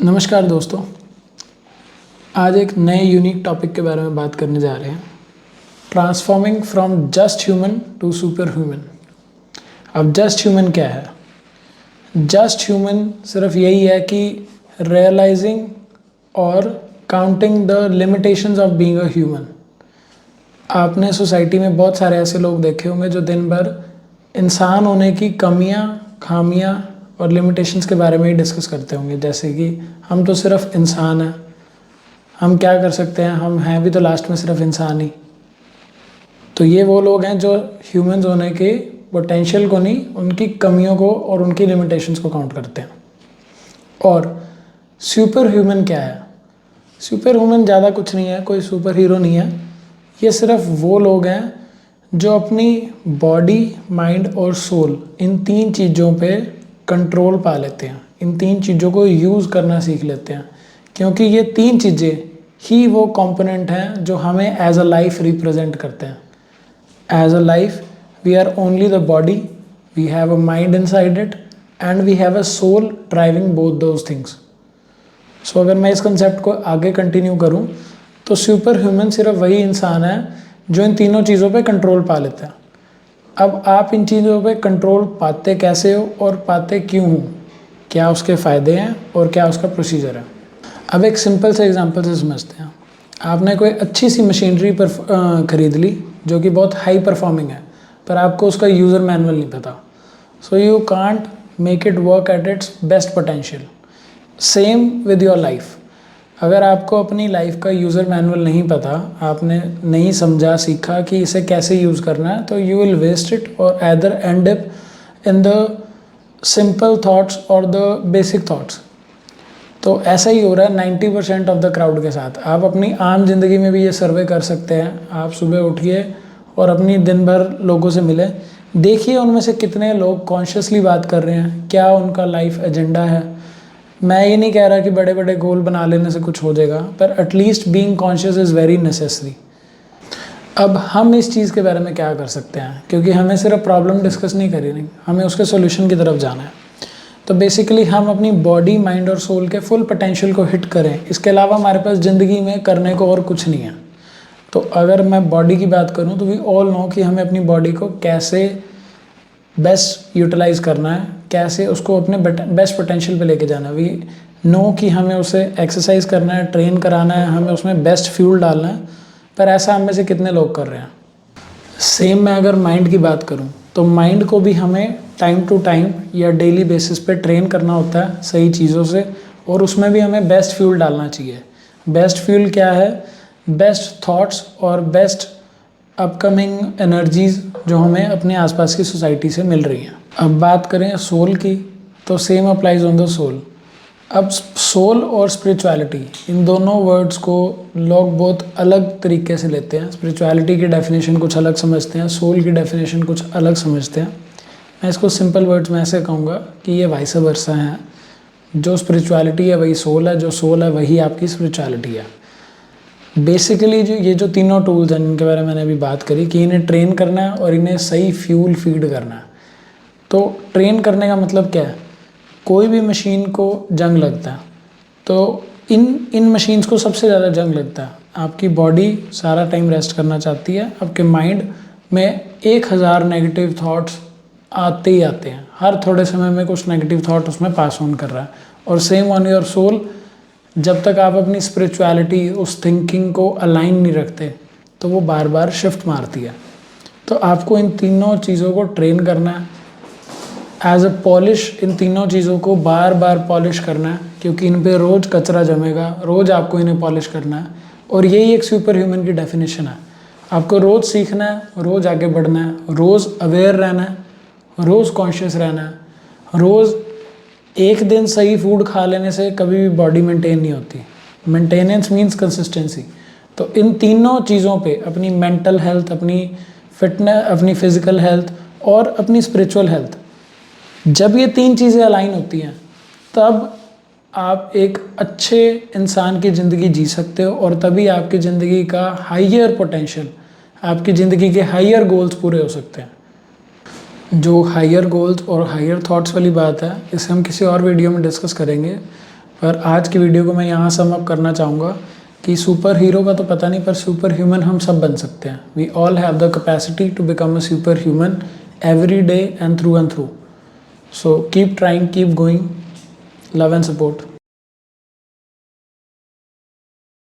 नमस्कार दोस्तों। आज एक नए यूनिक टॉपिक के बारे में बात करने जा रहे हैं। Transforming from just human to super human. अब जस्ट ह्यूमन क्या है? जस्ट ह्यूमन सिर्फ यही है कि रियलाइजिंग और counting the limitations of being a human. आपने सोसाइटी में बहुत सारे ऐसे लोग देखे होंगे जो दिन भर इंसान होने की कमियां, खामियां और लिमिटेशंस के बारे में ही डिस्कस करते होंगे। जैसे कि हम तो सिर्फ इंसान हैं, हम क्या कर सकते हैं, हम हैं भी तो लास्ट में सिर्फ इंसान ही। तो ये वो लोग हैं जो ह्यूमंस होने के पोटेंशियल को नहीं, उनकी कमियों को और उनकी लिमिटेशंस को काउंट करते हैं। और सुपर ह्यूमन क्या है? सुपर ह्यूमन ज़्यादा कुछ नहीं है, कोई सुपर हीरो नहीं है। ये सिर्फ वो लोग हैं जो अपनी बॉडी, माइंड और सोल, इन तीन चीज़ों पे कंट्रोल पा लेते हैं, इन तीन चीज़ों को यूज़ करना सीख लेते हैं। क्योंकि ये तीन चीज़ें ही वो कंपोनेंट हैं जो हमें एज अ लाइफ रिप्रेजेंट करते हैं। As a life we are only the body, we have a mind inside it and we have a soul driving both those things. So अगर मैं इस कंसेप्ट को आगे कंटिन्यू करूँ तो सुपर ह्यूमन सिर्फ वही इंसान है जो इन तीनों चीज़ों पे कंट्रोल पा लेता है। अब आप इन चीज़ों पे कंट्रोल पाते कैसे हो और पाते क्यों हो? क्या उसके फ़ायदे हैं और क्या उसका प्रोसीजर है? अब एक सिंपल से एग्जांपल से समझते हैं। आपने कोई अच्छी सी मशीनरी पर ख़रीद ली जो कि बहुत हाई परफॉर्मिंग है, पर आपको उसका यूज़र मैनुअल नहीं पता। So you can't make it work at its best potential. Same with your life. अगर आपको अपनी लाइफ का यूज़र मैनुअल नहीं पता, आपने नहीं समझा, सीखा कि इसे कैसे यूज़ करना है, तो यू विल वेस्ट इट और either and up in the simple thoughts और द बेसिक थॉट्स। तो ऐसा ही हो रहा है 90% ऑफ द क्राउड के साथ। आप अपनी आम जिंदगी में भी ये सर्वे कर सकते हैं। आप सुबह उठिए और अपनी दिन भर लोगों से मिले, देखिए उनमें से कितने लोग कॉन्शियसली बात कर रहे हैं, क्या उनका लाइफ एजेंडा है। मैं ये नहीं कह रहा कि बड़े बड़े गोल बना लेने से कुछ हो जाएगा, पर at least being conscious is very necessary. अब हम इस चीज़ के बारे में क्या कर सकते हैं? क्योंकि हमें सिर्फ प्रॉब्लम डिस्कस नहीं करनी, हमें उसके सॉल्यूशन की तरफ जाना है। तो बेसिकली हम अपनी बॉडी, माइंड और सोल के फुल पोटेंशियल को हिट करें। इसके अलावा हमारे पास ज़िंदगी में करने को और कुछ नहीं है। तो अगर मैं बॉडी की बात करूँ तो वी ऑल नो कि हमें अपनी बॉडी को कैसे बेस्ट यूटिलाइज करना है, कैसे उसको अपने बेस्ट पोटेंशियल पे लेके जाना है। वी नो कि हमें उसे एक्सरसाइज करना है, ट्रेन कराना है, हमें उसमें बेस्ट फ्यूल डालना है, पर ऐसा हम में से कितने लोग कर रहे हैं? सेम मैं अगर माइंड की बात करूं तो माइंड को भी हमें टाइम टू टाइम या डेली बेसिस पे ट्रेन करना होता है सही चीज़ों से, और उसमें भी हमें बेस्ट फ्यूल डालना चाहिए। बेस्ट फ्यूल क्या है? बेस्ट थॉट्स और बेस्ट अपकमिंग एनर्जीज़ जो हमें अपने आसपास की सोसाइटी से मिल रही हैं। अब बात करें सोल की, तो same applies on the soul. अब सोल और स्पिरिचुअलिटी, इन दोनों वर्ड्स को लोग बहुत अलग तरीके से लेते हैं। स्पिरिचुअलिटी की डेफिनेशन कुछ अलग समझते हैं, सोल की डेफिनेशन कुछ अलग समझते हैं। मैं इसको सिंपल वर्ड्स में ऐसे कहूँगा कि ये वाइस वर्सा हैं। जो स्पिरिचुअलिटी है वही सोल है, जो सोल है वही आपकी स्पिरिचुअलिटी है। बेसिकली जो तीनों टूल्स हैं जिनके बारे में मैंने अभी बात करी कि इन्हें ट्रेन करना है और इन्हें सही फ्यूल फीड करना है। तो ट्रेन करने का मतलब क्या है? कोई भी मशीन को जंग लगता है, तो इन मशीन्स को सबसे ज़्यादा जंग लगता है। आपकी बॉडी सारा टाइम रेस्ट करना चाहती है, आपके माइंड में 1000 नेगेटिव थाट्स आते ही आते हैं। हर थोड़े समय में कुछ नेगेटिव थाट उसमें पास ऑन कर रहा है। और सेम ऑन योर सोल, जब तक आप अपनी स्पिरिचुअलिटी, उस थिंकिंग को अलाइन नहीं रखते, तो वो बार बार शिफ्ट मारती है। तो आपको इन तीनों चीज़ों को ट्रेन करना है एज अ पॉलिश। इन तीनों चीज़ों को बार बार पॉलिश करना है, क्योंकि इन पे रोज़ कचरा जमेगा, रोज़ आपको इन्हें पॉलिश करना है। और यही एक सुपर ह्यूमन की डेफिनेशन है। आपको रोज़ सीखना है, रोज़ आगे बढ़ना है, रोज़ अवेयर रहना है, रोज़ कॉन्शियस रहना है। रोज़ एक दिन सही फूड खा लेने से कभी भी बॉडी मेंटेन नहीं होती। Maintenance means consistency. तो इन तीनों चीज़ों पे, अपनी मेंटल हेल्थ, अपनी फिटनेस, अपनी फिजिकल हेल्थ और अपनी स्पिरिचुअल हेल्थ, जब ये तीन चीज़ें अलाइन होती हैं तब आप एक अच्छे इंसान की ज़िंदगी जी सकते हो, और तभी आपकी ज़िंदगी का हाइयर पोटेंशियल, आपकी ज़िंदगी के हाइयर गोल्स पूरे हो सकते हैं। जो हाइयर गोल्स और हाइयर थॉट्स वाली बात है, इसे हम किसी और वीडियो में डिस्कस करेंगे। और आज की वीडियो को मैं यहाँ सम अप करना चाहूँगा कि सुपर हीरो का तो पता नहीं, पर सुपर ह्यूमन हम सब बन सकते हैं. We all have the capacity to become a super human every day and through. So keep trying, keep going. Love and support.